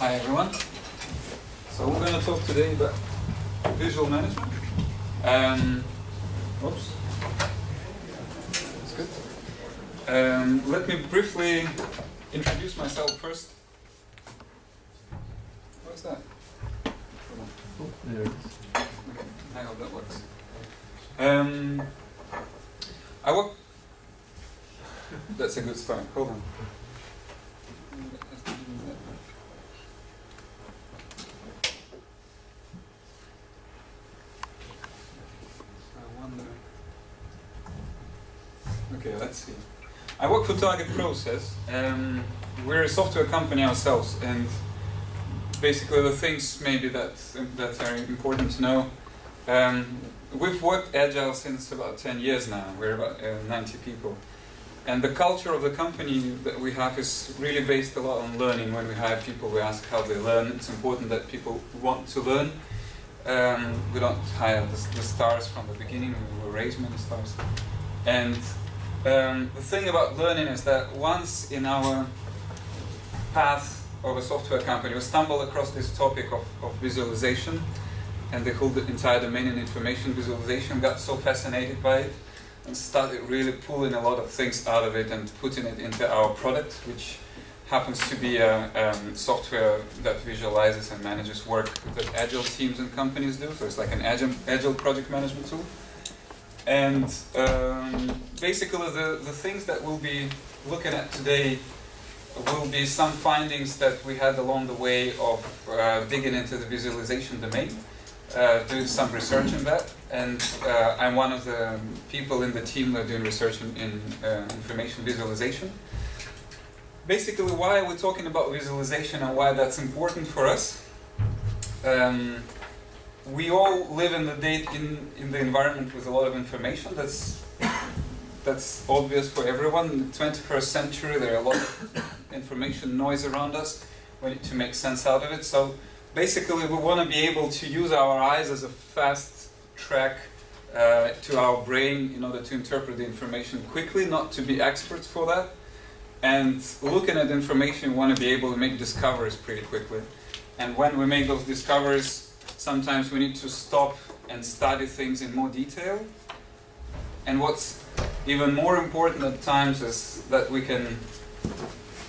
Hi everyone. So we're going to talk today about visual management. Oops. That's good. Let me briefly introduce myself first. What's that? Oh, there it is. Okay, I hope that works. I work. That's a good start. Hold on. Okay, let's see. I work for Targetprocess. We're a software company ourselves, and basically the things maybe that are important to know. We've worked Agile since about 10 years now. We're about 90 people. And the culture of the company that we have is really based a lot on learning. When we hire people, we ask how they learn. It's important that people want to learn. We don't hire the stars from the beginning. We will raise many stars. And the thing about learning is that once in our path of a software company, we stumbled across this topic of visualization, and the whole entire domain in information visualization, got so fascinated by it and started really pulling a lot of things out of it and putting it into our product, which happens to be a software that visualizes and manages work that Agile teams and companies do. So it's like an Agile project management tool. And basically the things that we'll be looking at today will be some findings that we had along the way of digging into the visualization domain, doing some research in that. And I'm one of the people in the team that are doing research in information visualization. Basically, why are we talking about visualization and why that's important for us? We all live in the environment with a lot of information. That's obvious for everyone. In the 21st century, there are a lot of information noise around us. We need to make sense out of it. So basically, we want to be able to use our eyes as a fast track to our brain in order to interpret the information quickly, not to be experts for that. And looking at information, we want to be able to make discoveries pretty quickly. And when we make those discoveries, sometimes we need to stop and study things in more detail. And what's even more important at times is that we can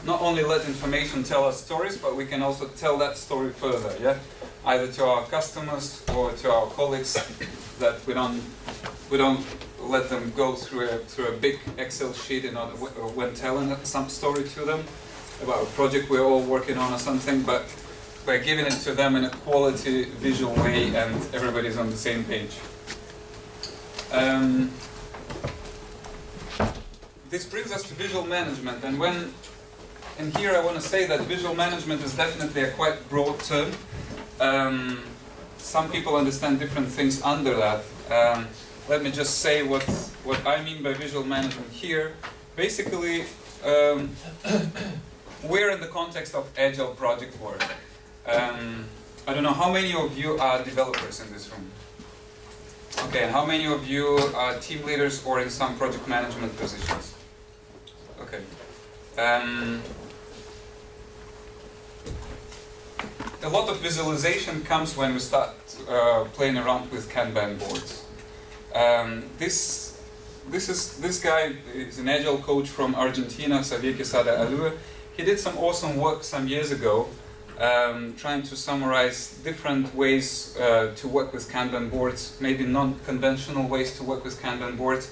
not only let information tell us stories, but we can also tell that story further, yeah? Either to our customers or to our colleagues, that we don't let them go through a big Excel sheet in order when telling some story to them about a project we're all working on or something, but by giving it to them in a quality visual way and everybody's on the same page. This brings us to visual management, and here I want to say that visual management is definitely a quite broad term. Some people understand different things under that. Let me just say what I mean by visual management here. Basically, we're in the context of Agile project work. I don't know how many of you are developers in this room. Okay, and how many of you are team leaders or in some project management positions? Okay. A lot of visualization comes when we start playing around with Kanban boards. This guy is an Agile coach from Argentina, Xavier Quesada. He did some awesome work some years ago, trying to summarize different ways to work with Kanban boards, maybe non-conventional ways to work with Kanban boards,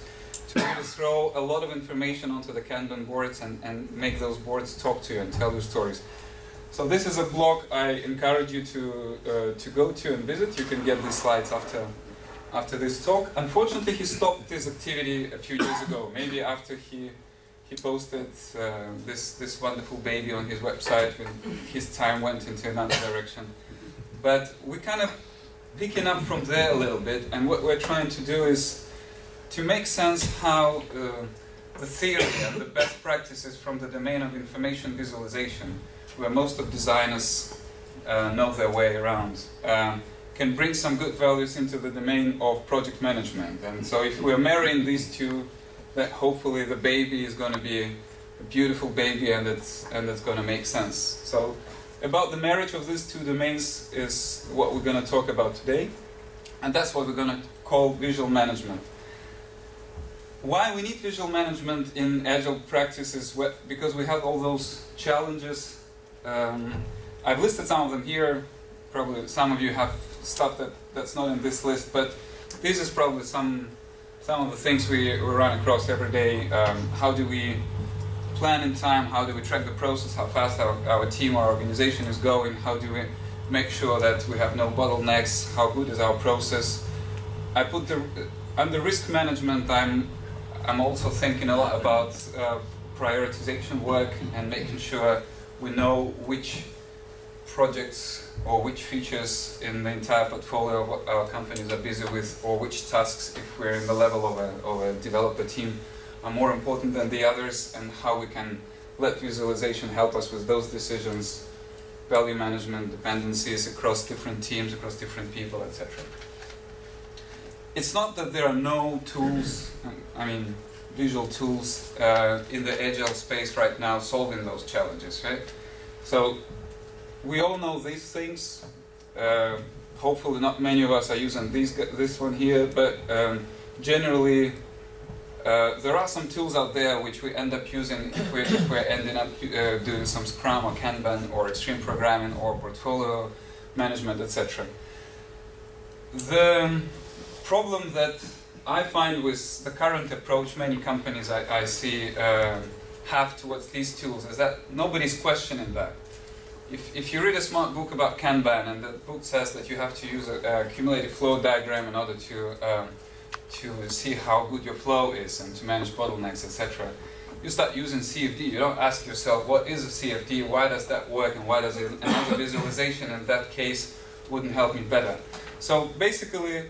to really throw a lot of information onto the Kanban boards and make those boards talk to you and tell you stories. So this is a blog I encourage you to go to and visit. You can get these slides after this talk. Unfortunately, he stopped this activity a few years ago, maybe after he posted this wonderful baby on his website when his time went into another direction. But we're kind of picking up from there a little bit, and what we're trying to do is to make sense how the theory and the best practices from the domain of information visualization, where most of designers know their way around, can bring some good values into the domain of project management. And so if we're marrying these two, that hopefully the baby is going to be a beautiful baby and it's going to make sense. So about the marriage of these two domains is what we're going to talk about today, and that's what we're going to call visual management. Why we need visual management in Agile practice is because we have all those challenges. I've listed some of them here. Probably some of you have stuff that's not in this list, but this is probably some of the things we run across every day. How do we plan in time? How do we track the process? How fast our team or organization is going? How do we make sure that we have no bottlenecks? How good is our process? I put under risk management, I'm also thinking a lot about prioritization work and making sure we know which projects or which features in the entire portfolio of what our companies are busy with, or which tasks, if we're in the level of a developer team, are more important than the others, and how we can let visualization help us with those decisions, value management, dependencies across different teams, across different people, etc. It's not that there are no tools, visual tools in the Agile space right now solving those challenges, right? So we all know these things. Hopefully not many of us are using this one here, but generally there are some tools out there which we end up using if we're ending up doing some Scrum or Kanban or extreme programming or portfolio management, etc. The problem that I find with the current approach many companies I see have towards these tools is that nobody's questioning that. If you read a smart book about Kanban and the book says that you have to use a cumulative flow diagram in order to see how good your flow is and to manage bottlenecks, etc., you start using CFD. You don't ask yourself, what is a CFD, why does that work, and why does another visualization in that case wouldn't help me better. So basically,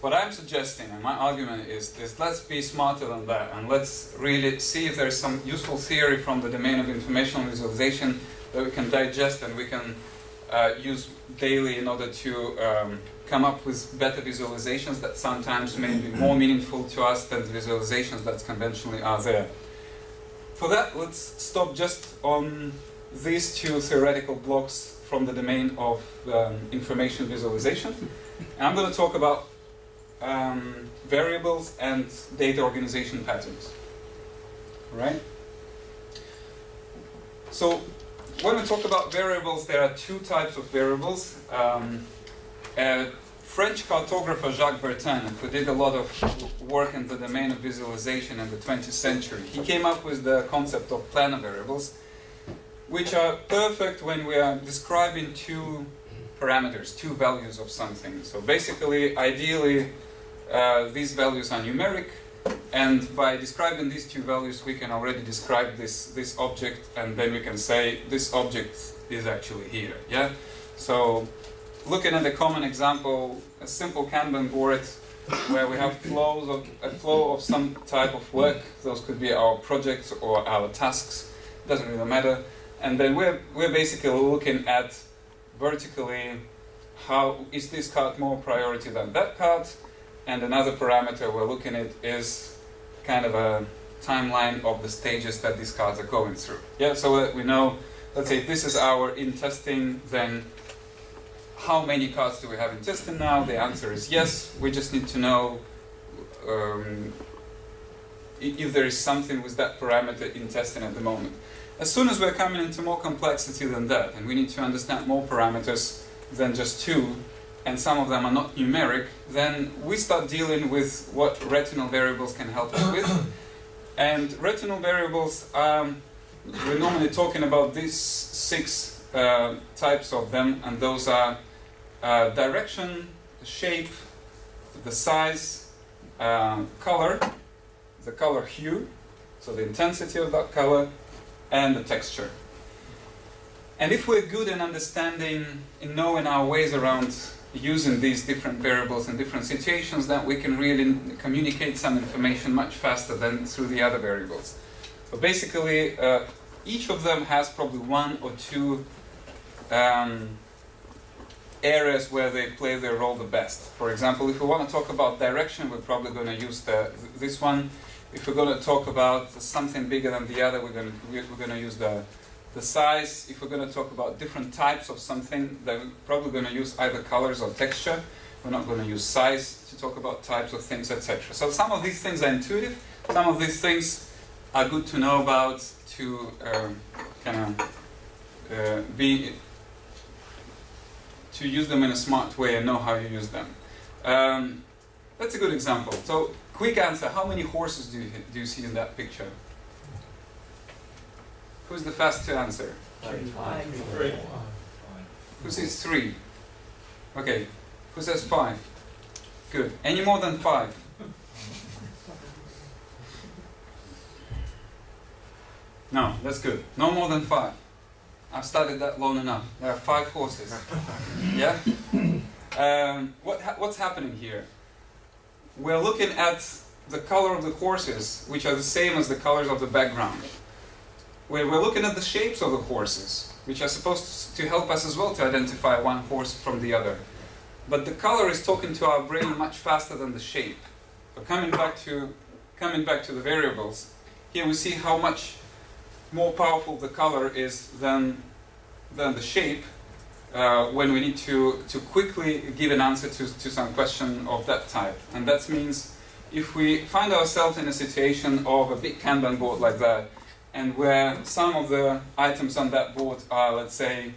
what I'm suggesting, and my argument is let's be smarter than that, and let's really see if there's some useful theory from the domain of informational visualization that we can digest and we can use daily in order to come up with better visualizations that sometimes may be more meaningful to us than the visualizations that conventionally are there. For that, let's stop just on these two theoretical blocks from the domain of information visualization. And I'm going to talk about variables and data organization patterns. Right? So when we talk about variables, there are two types of variables. French cartographer Jacques Bertin, who did a lot of work in the domain of visualization in the 20th century, he came up with the concept of planar variables, which are perfect when we are describing two parameters, two values of something. So basically, ideally, these values are numeric, and by describing these two values, we can already describe this object, and then we can say this object is actually here. Yeah. So, looking at a common example, a simple Kanban board where we have a flow of some type of work. Those could be our projects or our tasks. Doesn't really matter. And then we're basically looking at vertically how is this card more priority than that card. And another parameter we're looking at is kind of a timeline of the stages that these cards are going through. Yeah, so that we know, let's say this is our in testing, then how many cards do we have in testing now? The answer is yes. We just need to know if there is something with that parameter in testing at the moment. As soon as we're coming into more complexity than that, and we need to understand more parameters than just two, and some of them are not numeric, then we start dealing with what retinal variables can help us with. And retinal variables, we're normally talking about these six types of them, and those are direction, the shape, the size, color, the color hue, so the intensity of that color, and the texture. And if we're good in understanding, in knowing our ways around using these different variables in different situations, then we can really communicate some information much faster than through the other variables. So basically, each of them has probably one or two areas where they play their role the best. For example, if we want to talk about direction, we're probably going to use this one. If we're going to talk about something bigger than the other, we're going to use the The size, if we're going to talk about different types of something, then we're probably going to use either colors or texture. We're not going to use size to talk about types of things, etc. So some of these things are intuitive. Some of these things are good to know about to to use them in a smart way and know how you use them. That's a good example. So, quick answer: how many horses do you see in that picture? Who's the fast to answer? 3. Who says 3? Okay. Who says 5? Good. Any more than 5? No, that's good. No more than 5. I've studied that long enough. There are 5 horses. Yeah? What's happening here? We're looking at the color of the horses, which are the same as the colors of the background. We're looking at the shapes of the horses, which are supposed to help us as well to identify one horse from the other. But the color is talking to our brain much faster than the shape. But coming back to the variables, here we see how much more powerful the color is than the shape when we need to quickly give an answer to some question of that type. And that means if we find ourselves in a situation of a big Kanban board like that, and where some of the items on that board are, let's say,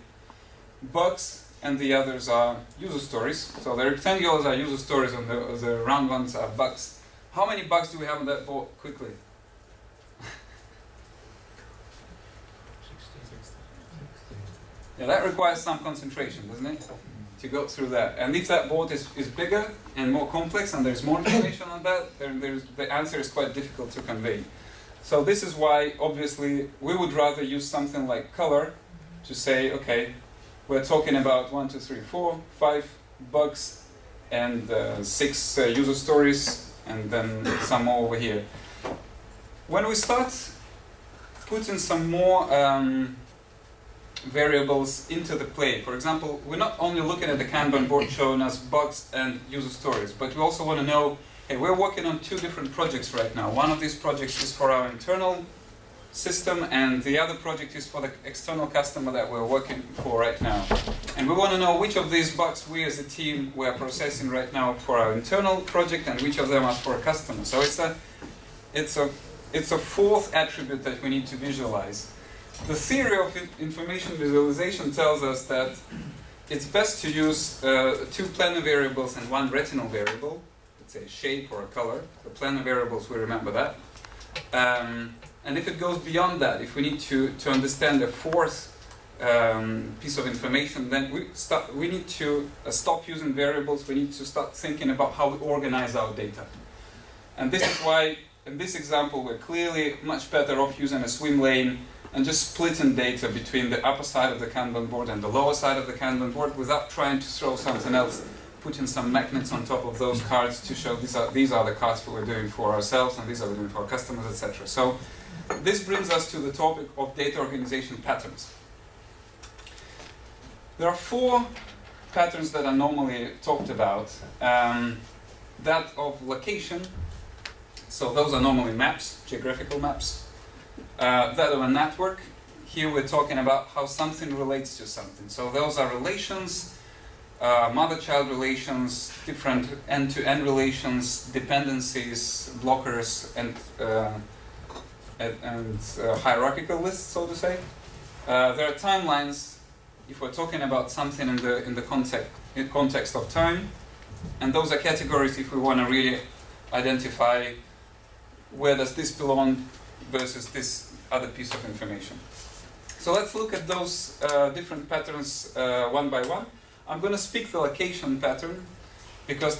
bugs, and the others are user stories. So the rectangles are user stories and the round ones are bugs. How many bugs do we have on that board quickly? 16. Yeah, that requires some concentration, doesn't it? To go through that. And if that board is bigger and more complex and there's more information on that, then the answer is quite difficult to convey. So this is why, obviously, we would rather use something like color to say, okay, we're talking about 1, 2, 3, 4, 5 bugs and 6 user stories, and then some more over here. When we start putting some more variables into the play, for example, we're not only looking at the Kanban board showing us bugs and user stories, but we also want to know, hey, we're working on 2 different projects right now. One of these projects is for our internal system, and the other project is for the external customer that we're working for right now. And we want to know which of these bugs we as a team we are processing right now for our internal project and which of them are for a customer. So it's a 4th attribute that we need to visualize. The theory of information visualization tells us that it's best to use 2 planar variables and 1 retinal variable, let's say a shape or a color. The planar variables, we remember that. And if it goes beyond that, if we need to understand a 4th piece of information, then we need to stop using variables. We need to start thinking about how we organize our data. And this is why, in this example, we're clearly much better off using a swim lane and just splitting data between the upper side of the Kanban board and the lower side of the Kanban board without trying to throw something else, putting some magnets on top of those cards to show these are the cards that we're doing for ourselves and these are we're doing for our customers, etc. So this brings us to the topic of data organization patterns. There are 4 patterns that are normally talked about. That of location, so those are normally maps, geographical maps. That of a network, here we're talking about how something relates to something. So those are relations, mother-child relations, different end-to-end relations, dependencies, blockers, and hierarchical lists, so to say. There are timelines, if we're talking about something in the context of time, and those are categories if we want to really identify where does this belong versus this other piece of information. So let's look at those different patterns one by one. I'm going to speak the location pattern because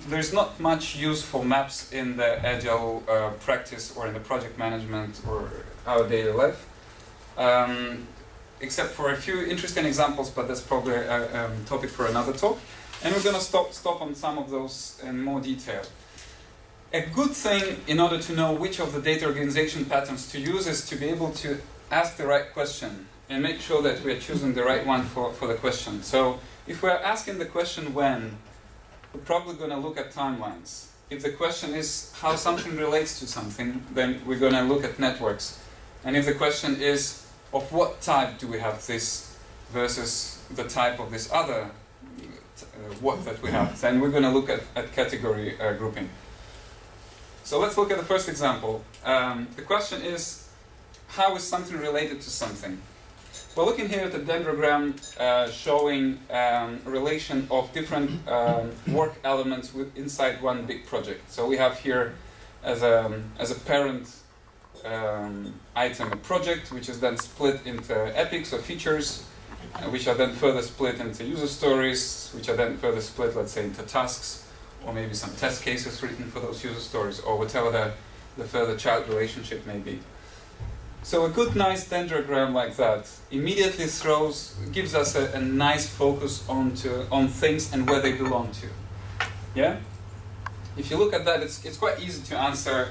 there's not much use for maps in the Agile practice or in the project management or our daily life, except for a few interesting examples, but that's probably a topic for another talk. And we're going to stop on some of those in more detail. A good thing in order to know which of the data organization patterns to use is to be able to ask the right question and make sure that we are choosing the right one for the question. So if we're asking the question when, we're probably going to look at timelines. If the question is how something relates to something, then we're going to look at networks. And if the question is of what type do we have this versus the type of this other what that we have. Then we're going to look at category grouping. So let's look at the first example. The question is, how is something related to something? We're looking here at a dendrogram showing a relation of different work elements inside one big project. So we have here as a parent item a project, which is then split into epics or features, which are then further split into user stories, which are then further split, let's say, into tasks, or maybe some test cases written for those user stories, or whatever the further child relationship may be. So a good, nice dendrogram like that immediately gives us a nice focus on things and where they belong to. Yeah? If you look at that, it's quite easy to answer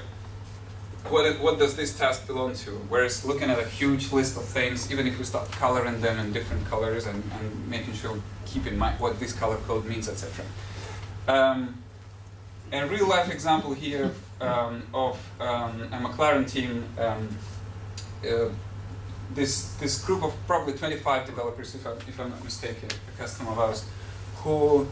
what does this task belong to. Whereas looking at a huge list of things, even if we start coloring them in different colors and making sure we keep in mind what this color code means, etc. A real life example here of a McLaren team. This group of probably 25 developers, if I'm not mistaken, a customer of ours, who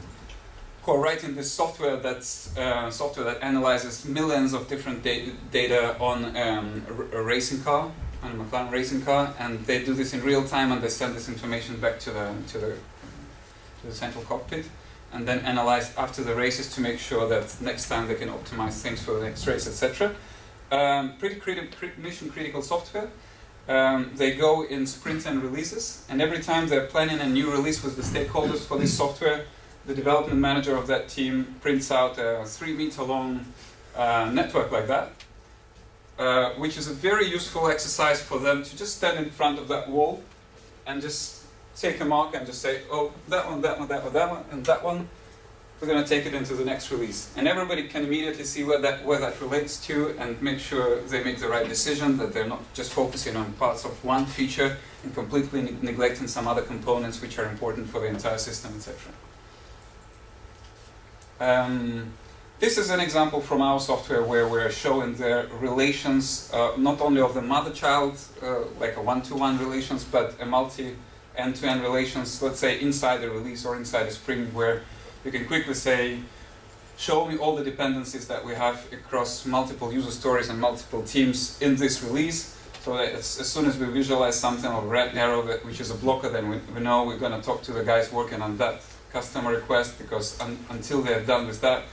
are writing this software that analyzes millions of different data on a racing car, on a McLaren racing car, and they do this in real time, and they send this information back to the central cockpit, and then analyze after the races to make sure that next time they can optimize things for the next race, etc. Pretty mission critical software. They go in sprints and releases, and every time they're planning a new release with the stakeholders for this software, the development manager of that team prints out a 3-meter long network like that, which is a very useful exercise for them to just stand in front of that wall and just take a mark and just say, oh, that one, that one, that one, that one, and that one, we're going to take it into the next release. And everybody can immediately see where that relates to and make sure they make the right decision, that they're not just focusing on parts of one feature and completely neglecting some other components which are important for the entire system, etc. This is an example from our software where we're showing the relations, not only of the mother-child, like a one-to-one relations, but a multi-end-to-end relations, let's say inside a release or inside a sprint, where you can quickly say, show me all the dependencies that we have across multiple user stories and multiple teams in this release, so that as soon as we visualize something of a red arrow, which is a blocker, then we know we're going to talk to the guys working on that customer request, because until they're done with that,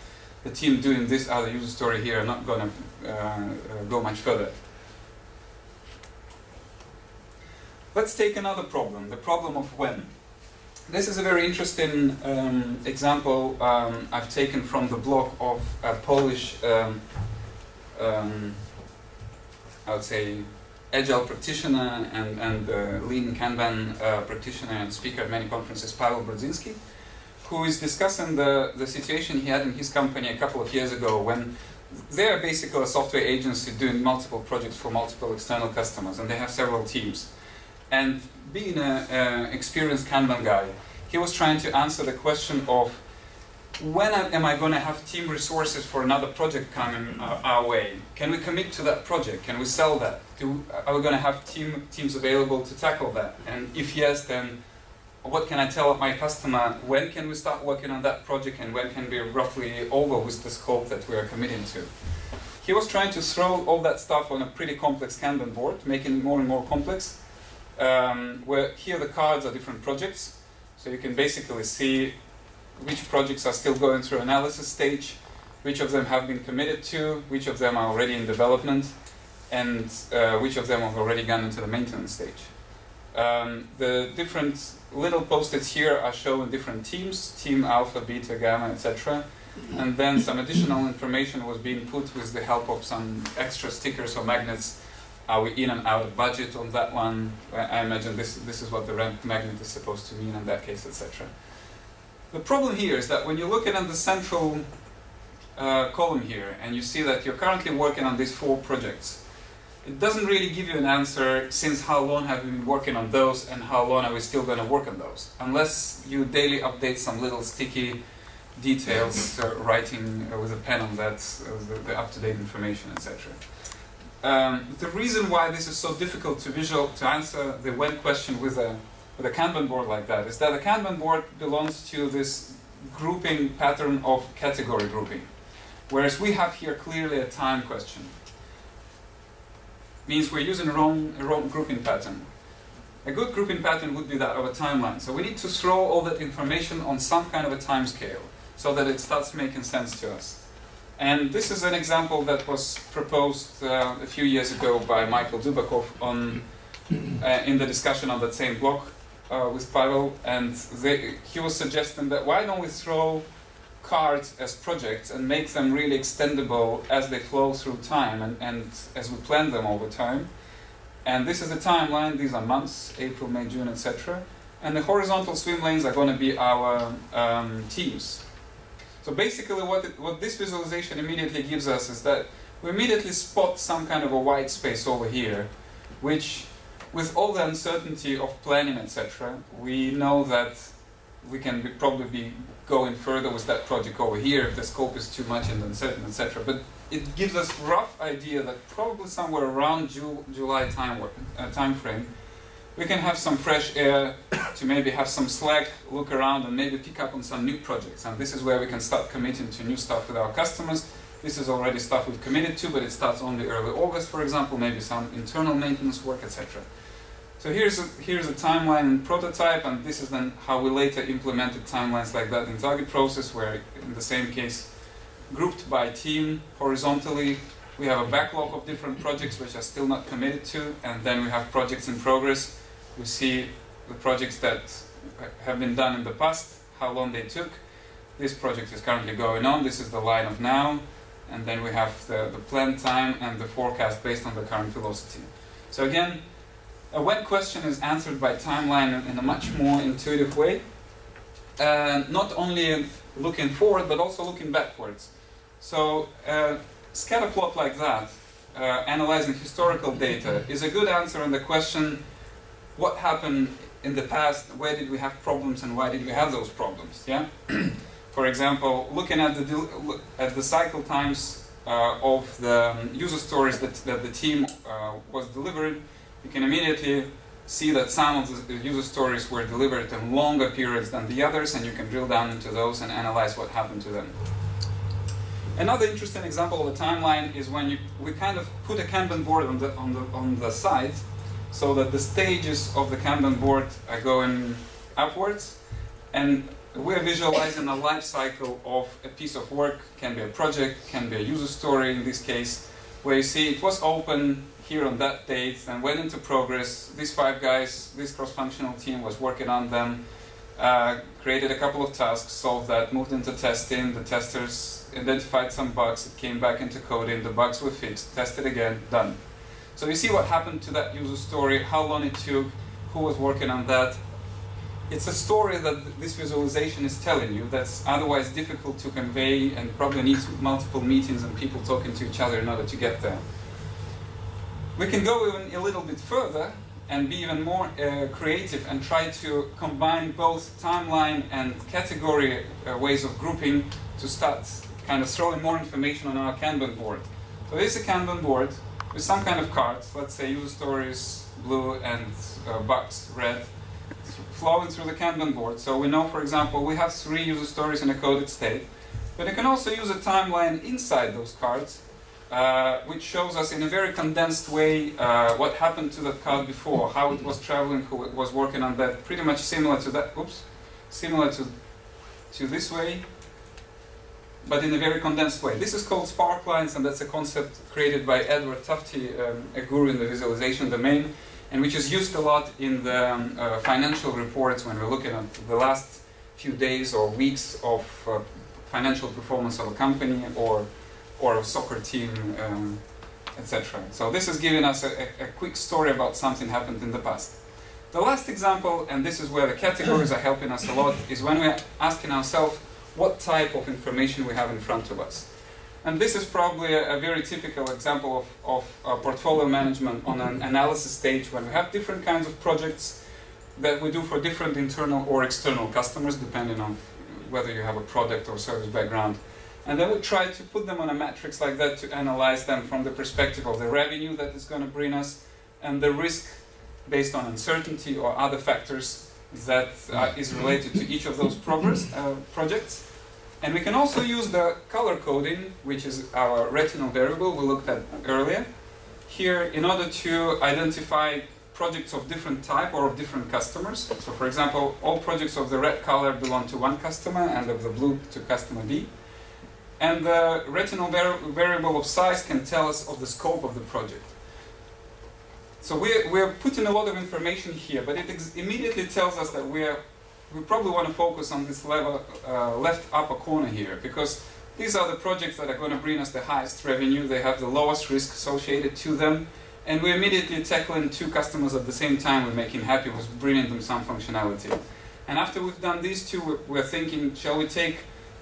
the team doing this other user story here are not going to go much further. Let's take another problem, the problem of when. This is a very interesting example I've taken from the blog of a Polish, I would say, Agile practitioner and Lean Kanban practitioner and speaker at many conferences, Paweł Brodzinski, who is discussing the situation he had in his company a couple of years ago when they're basically a software agency doing multiple projects for multiple external customers, and they have several teams. And being an experienced Kanban guy, he was trying to answer the question of when am I going to have team resources for another project coming our way? Can we commit to that project? Can we sell that? Are we going to have teams available to tackle that? And if yes, then what can I tell my customer? When can we start working on that project, and when can we roughly over with the scope that we are committing to? He was trying to throw all that stuff on a pretty complex Kanban board, making it more and more complex, where here the cards are different projects. So you can basically see which projects are still going through analysis stage, which of them have been committed to, which of them are already in development, and which of them have already gone into the maintenance stage. The different little post-its here are showing different teams, team alpha, beta, gamma, etc. And then some additional information was being put with the help of some extra stickers or magnets. Are we in and out of budget on that one? I imagine this is what the ramp magnet is supposed to mean in that case, etc. The problem here is that when you look at the central column here, and you see that you're currently working on these 4 projects, it doesn't really give you an answer since how long have you been working on those and how long are we still going to work on those, unless you daily update some little sticky details, writing with a pen on that, the up-to-date information, etc. The reason why this is so difficult to answer the when question with a Kanban board like that is that a Kanban board belongs to this grouping pattern of category grouping, whereas we have here clearly a time question. Means we're using a wrong grouping pattern. A good grouping pattern would be that of a timeline. So we need to throw all that information on some kind of a time scale so that it starts making sense to us. And this is an example that was proposed a few years ago by Michael Dubakov in the discussion on that same blog with Pavel, and he was suggesting that why don't we throw cards as projects and make them really extendable as they flow through time and as we plan them over time. And this is the timeline, these are months, April, May, June, etc. And the horizontal swim lanes are going to be our teams. So basically what this visualization immediately gives us is that we immediately spot some kind of a white space over here, which with all the uncertainty of planning, etc., we know that we can probably be going further with that project over here if the scope is too much and uncertain, etc. But it gives us a rough idea that probably somewhere around July time frame, we can have some fresh air to maybe have some slack, look around and maybe pick up on some new projects. And this is where we can start committing to new stuff with our customers. This is already stuff we've committed to, but it starts only early August, for example, maybe some internal maintenance work, etc. So here's a timeline and prototype, and this is then how we later implemented timelines like that in Targetprocess, where in the same case, grouped by team horizontally, we have a backlog of different projects which are still not committed to, and then we have projects in progress. We see the projects that have been done in the past, how long they took. This project is currently going on, this is the line of now, and then we have the planned time and the forecast based on the current velocity. So again, a when question is answered by timeline in a much more intuitive way, not only looking forward but also looking backwards. So scatter plot like that, analyzing historical data, is a good answer on the question what happened in the past, where did we have problems and why did we have those problems, yeah? For example, looking at the cycle times of the user stories that the team was delivered, you can immediately see that some of the user stories were delivered in longer periods than the others, and you can drill down into those and analyze what happened to them. Another interesting example of a timeline is when we kind of put a Kanban board on the side, so that the stages of the Kanban board are going upwards, and we're visualizing a life cycle of a piece of work. Can be a project, can be a user story in this case, where you see it was open here on that date and went into progress. These 5 guys, this cross-functional team was working on them, created a couple of tasks, solved that, moved into testing, the testers identified some bugs, it came back into coding, the bugs were fixed, tested again, done. So you see what happened to that user story, how long it took, who was working on that. It's a story that this visualization is telling you that's otherwise difficult to convey and probably needs multiple meetings and people talking to each other in order to get there. We can go even a little bit further and be even more creative and try to combine both timeline and category ways of grouping to start kind of throwing more information on our Kanban board. So this is a Kanban board with some kind of cards, let's say user stories blue and bugs red, flowing through the Kanban board. So we know, for example, we have 3 user stories in a coded state, but you can also use a timeline inside those cards, which shows us in a very condensed way what happened to that card before, how it was traveling, who was working on that, pretty much similar to that, similar to this way, but in a very condensed way. This is called spark lines, and that's a concept created by Edward Tufte, a guru in the visualization domain, and which is used a lot in the financial reports when we're looking at the last few days or weeks of financial performance of a company or a soccer team, etc. So this is giving us a quick story about something happened in the past. The last example, and this is where the categories are helping us a lot, is when we're asking ourselves what type of information we have in front of us. And this is probably a very typical example of portfolio management on an analysis stage when we have different kinds of projects that we do for different internal or external customers, depending on whether you have a product or service background. And then we try to put them on a matrix like that to analyze them from the perspective of the revenue that it's going to bring us and the risk based on uncertainty or other factors that is related to each of those projects. And we can also use the color coding, which is our retinal variable we looked at earlier, here in order to identify projects of different type or of different customers. So for example, all projects of the red color belong to one customer and of the blue to customer B. And the retinal variable of size can tell us of the scope of the project. So we're putting a lot of information here, but it immediately tells us that we probably want to focus on this left upper corner here, because these are the projects that are going to bring us the highest revenue. They have the lowest risk associated to them. And we're immediately tackling two customers at the same time. We're making happy with bringing them some functionality. And after we've done these two, we're thinking, shall we take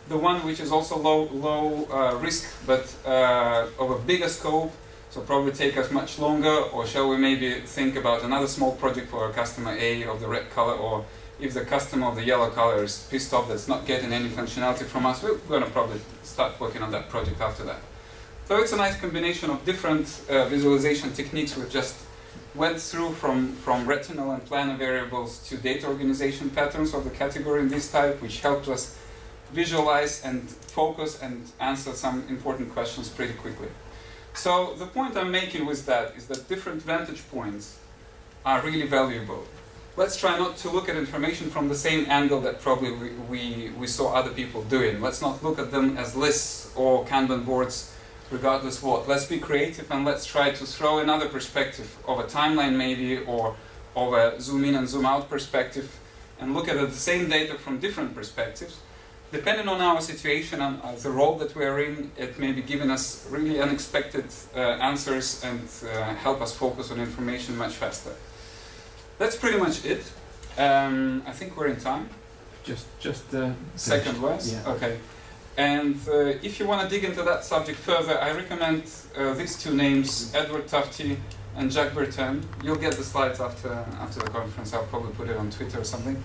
the one which is also low risk, but of a bigger scope, so probably take us much longer, or shall we maybe think about another small project for a customer A of the red color, or if the customer of the yellow color is pissed off that's not getting any functionality from us, we're going to probably start working on that project after that. So it's a nice combination of different visualization techniques we just went through, from retinal and planar variables to data organization patterns of the category in this type, which helped us visualize and focus and answer some important questions pretty quickly. So the point I'm making with that is that different vantage points are really valuable. Let's try not to look at information from the same angle that probably we saw other people doing. Let's not look at them as lists or Kanban boards, regardless what. Let's be creative and let's try to throw another perspective of a timeline maybe, or of a zoom in and zoom out perspective, and look at the same data from different perspectives. Depending on our situation and the role that we are in, it may be giving us really unexpected answers and help us focus on information much faster. That's pretty much it. I think we're in time. Just second verse? Yeah. Okay. And if you want to dig into that subject further, I recommend these two names, Edward Tufte and Jacques Bertin. You'll get the slides after the conference. I'll probably put it on Twitter or something.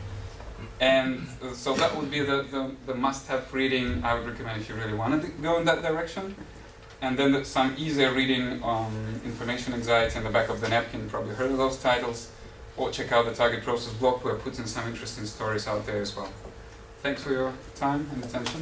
And so that would be the must-have reading I would recommend if you really want to go in that direction. And then some easier reading on information anxiety in the back of the napkin. You probably heard of those titles. Or check out the Targetprocess blog. We're putting some interesting stories out there as well. Thanks for your time and attention.